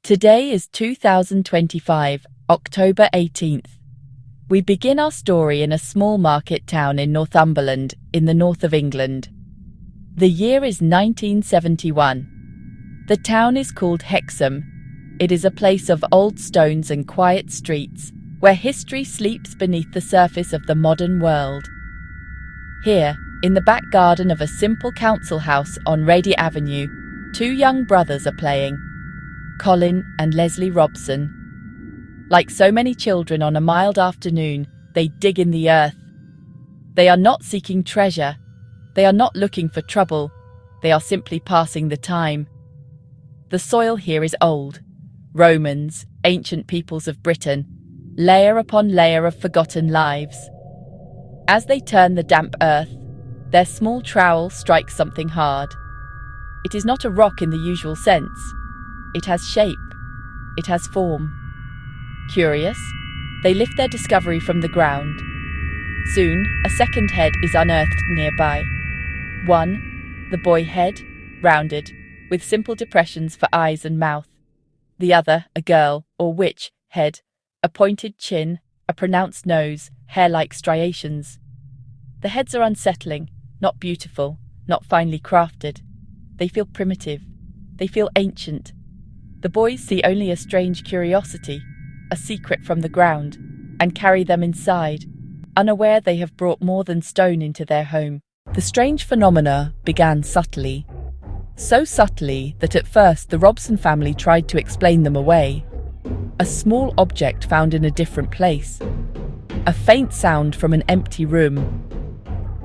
Today is 2025, October 18th. We begin our story in a small market town in Northumberland, in the north of England. The year is 1971. The town is called Hexham. It is a place of old stones and quiet streets, where history sleeps beneath the surface of the modern world. Here, in the back garden of a simple council house on Rady Avenue, two young brothers are playing, Colin and Leslie Robson. Like so many children on a mild afternoon, they dig in the earth. They are not seeking treasure. They are not looking for trouble. They are simply passing the time. The soil here is old. Romans, ancient peoples of Britain, layer upon layer of forgotten lives. As they turn the damp earth, their small trowel strikes something hard. It is not a rock in the usual sense. It has shape. It has form. Curious, they lift their discovery from the ground. Soon, a second head is unearthed nearby. One, the boy head, rounded, with simple depressions for eyes and mouth. The other, a girl, or witch, head, a pointed chin, a pronounced nose, hair-like striations. The heads are unsettling, not beautiful, not finely crafted. They feel primitive. They feel ancient. The boys see only a strange curiosity, a secret from the ground, and carry them inside, unaware they have brought more than stone into their home. The strange phenomena began subtly. So subtly that at first the Robson family tried to explain them away. A small object found in a different place. A faint sound from an empty room.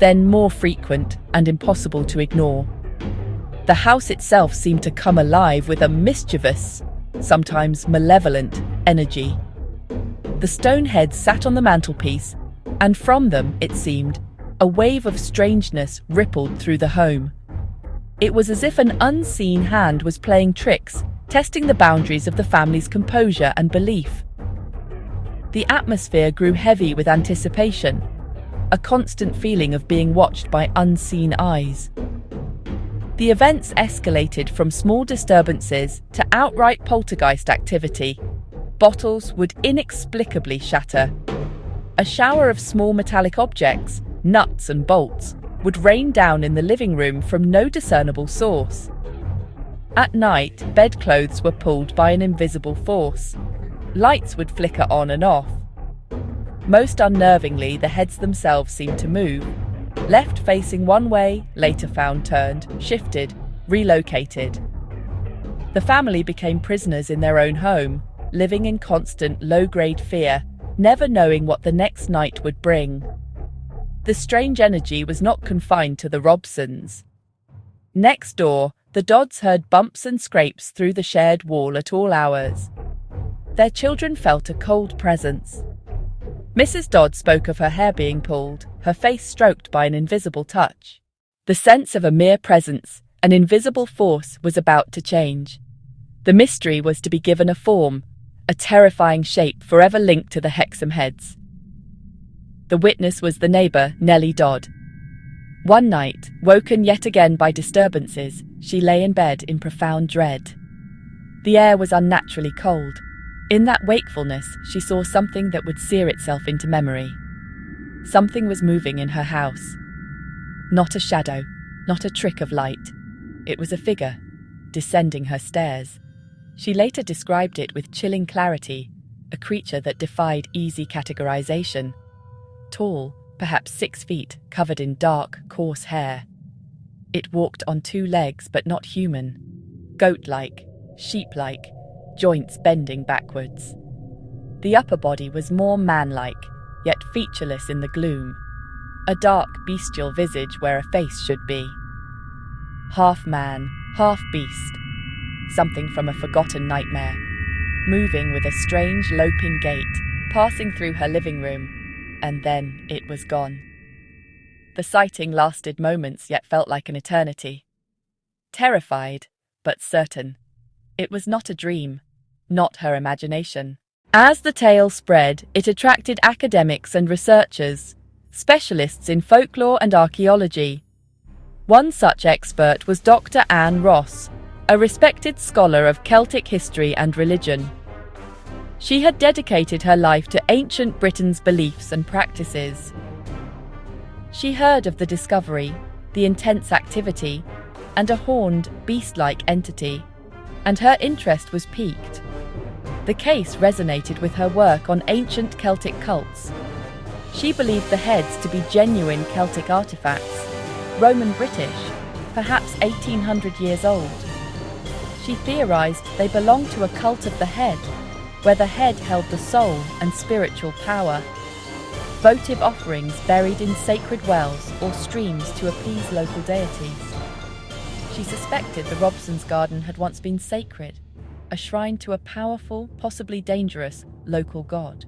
Then more frequent and impossible to ignore. The house itself seemed to come alive with a mischievous, sometimes malevolent, energy. The stone heads sat on the mantelpiece, and from them, it seemed, a wave of strangeness rippled through the home. It was as if an unseen hand was playing tricks, testing the boundaries of the family's composure and belief. The atmosphere grew heavy with anticipation, a constant feeling of being watched by unseen eyes. The events escalated from small disturbances to outright poltergeist activity. Bottles would inexplicably shatter. A shower of small metallic objects, nuts and bolts, would rain down in the living room from no discernible source. At night, bedclothes were pulled by an invisible force. Lights would flicker on and off. Most unnervingly, the heads themselves seemed to move. Left facing one way, later found turned, shifted, relocated. The family became prisoners in their own home, living in constant low-grade fear, never knowing what the next night would bring. The strange energy was not confined to the Robsons. Next door, the Dodds heard bumps and scrapes through the shared wall at all hours. Their children felt a cold presence. Mrs. Dodd spoke of her hair being pulled, her face stroked by an invisible touch. The sense of a mere presence, an invisible force, was about to change. The mystery was to be given a form, a terrifying shape forever linked to the Hexham Heads. The witness was the neighbour, Nellie Dodd. One night, woken yet again by disturbances, she lay in bed in profound dread. The air was unnaturally cold. In that wakefulness, she saw something that would sear itself into memory. Something was moving in her house. Not a shadow, not a trick of light. It was a figure, descending her stairs. She later described it with chilling clarity, a creature that defied easy categorization. Tall, perhaps 6 feet, covered in dark, coarse hair. It walked on 2 legs, but not human. Goat-like, sheep-like, joints bending backwards. The upper body was more man-like, yet featureless in the gloom. A dark, bestial visage where a face should be. Half man, half beast. Something from a forgotten nightmare. Moving with a strange, loping gait, passing through her living room, and then it was gone. The sighting lasted moments, yet felt like an eternity. Terrified, but certain. It was not a dream, not her imagination. As the tale spread, it attracted academics and researchers, specialists in folklore and archaeology. One such expert was Dr. Anne Ross, a respected scholar of Celtic history and religion. She had dedicated her life to ancient Britain's beliefs and practices. She heard of the discovery, the intense activity, and a horned, beast-like entity, and her interest was piqued. The case resonated with her work on ancient Celtic cults. She believed the heads to be genuine Celtic artifacts, Roman British, perhaps 1800 years old. She theorized they belonged to a cult of the head, where the head held the soul and spiritual power. Votive offerings buried in sacred wells or streams to appease local deities. She suspected the Robsons' garden had once been sacred, a shrine to a powerful, possibly dangerous, local god.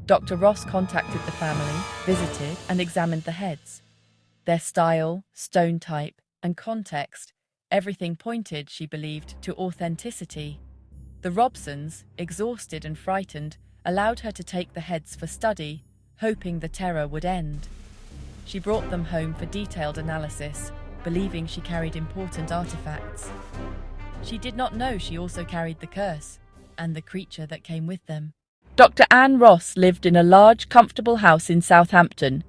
Dr. Ross contacted the family, visited and examined the heads. Their style, stone type, and context, everything pointed, she believed, to authenticity. The Robsons, exhausted and frightened, allowed her to take the heads for study, hoping the terror would end. She brought them home for detailed analysis, believing she carried important artifacts. She did not know she also carried the curse, and the creature that came with them. Dr. Anne Ross lived in a large, comfortable house in Southampton,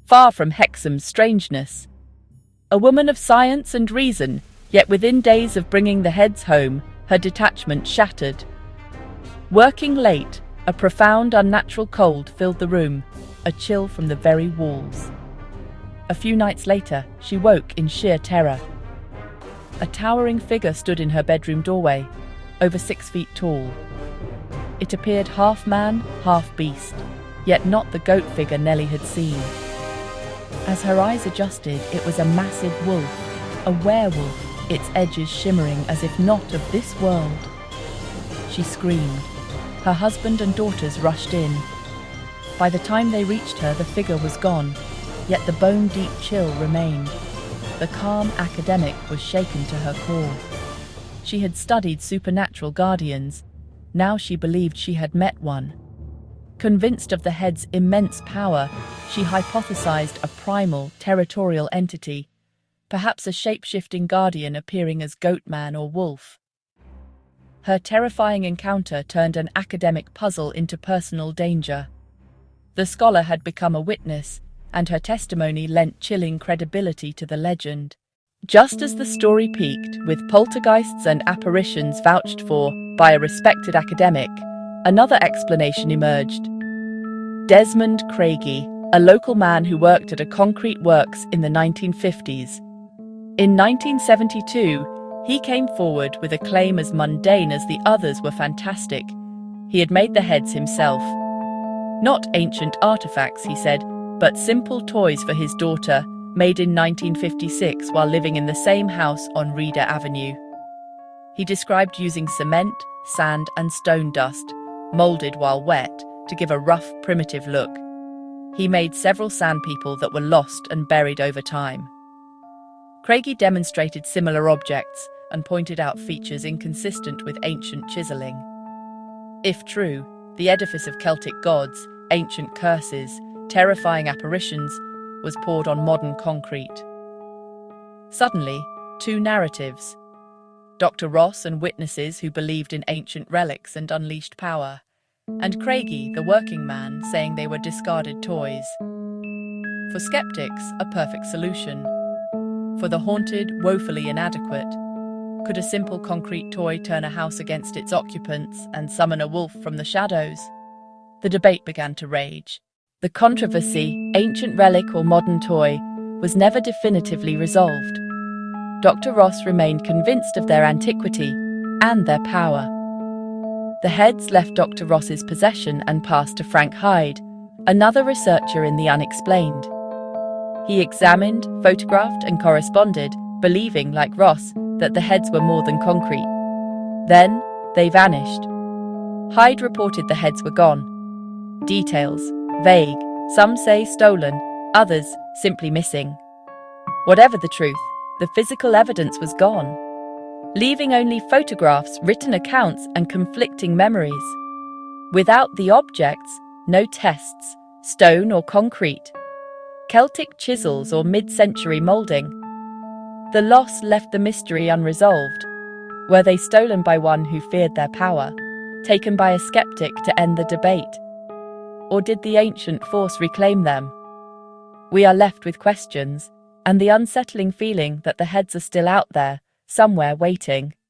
far from Hexham's strangeness. A woman of science and reason, yet within days of bringing the heads home, her detachment shattered. Working late, a profound, unnatural cold filled the room, a chill from the very walls. A few nights later, she woke in sheer terror. A towering figure stood in her bedroom doorway, over 6 feet tall. It appeared half man, half beast, yet not the goat figure Nellie had seen. As her eyes adjusted, it was a massive wolf, a werewolf, its edges shimmering as if not of this world. She screamed. Her husband and daughters rushed in. By the time they reached her, the figure was gone, yet the bone-deep chill remained. The calm academic was shaken to her core. She had studied supernatural guardians. Now she believed she had met one. Convinced of the head's immense power, she hypothesized a primal, territorial entity, perhaps a shape-shifting guardian appearing as goatman or wolf. Her terrifying encounter turned an academic puzzle into personal danger. The scholar had become a witness, and her testimony lent chilling credibility to the legend. Just as the story peaked, with poltergeists and apparitions vouched for by a respected academic, another explanation emerged. Desmond Craigie, a local man who worked at a concrete works in the 1950s. In 1972, he came forward with a claim as mundane as the others were fantastic. He had made the heads himself. Not ancient artifacts, he said, but simple toys for his daughter, made in 1956 while living in the same house on Reeder Avenue. He described using cement, sand and stone dust, moulded while wet, to give a rough, primitive look. He made several sandpeople that were lost and buried over time. Craigie demonstrated similar objects and pointed out features inconsistent with ancient chiselling. If true, the edifice of Celtic gods, ancient curses, terrifying apparitions, was poured on modern concrete. Suddenly, two narratives. Dr. Ross and witnesses who believed in ancient relics and unleashed power, and Craigie, the working man, saying they were discarded toys. For skeptics, a perfect solution. For the haunted, woefully inadequate. Could a simple concrete toy turn a house against its occupants and summon a wolf from the shadows? The debate began to rage. The controversy, ancient relic or modern toy, was never definitively resolved. Dr. Ross remained convinced of their antiquity and their power. The heads left Dr. Ross's possession and passed to Frank Hyde, another researcher in the Unexplained. He examined, photographed and corresponded, believing, like Ross, that the heads were more than concrete. Then, they vanished. Hyde reported the heads were gone. Details, vague, some say stolen, others simply missing. Whatever the truth, the physical evidence was gone, leaving only photographs, written accounts and conflicting memories. Without the objects, no tests, stone or concrete, Celtic chisels or mid-century moulding. The loss left the mystery unresolved, Were they stolen by one who feared their power, taken by a skeptic to end the debate? Or did the ancient force reclaim them? We are left with questions, and the unsettling feeling that the heads are still out there, somewhere waiting.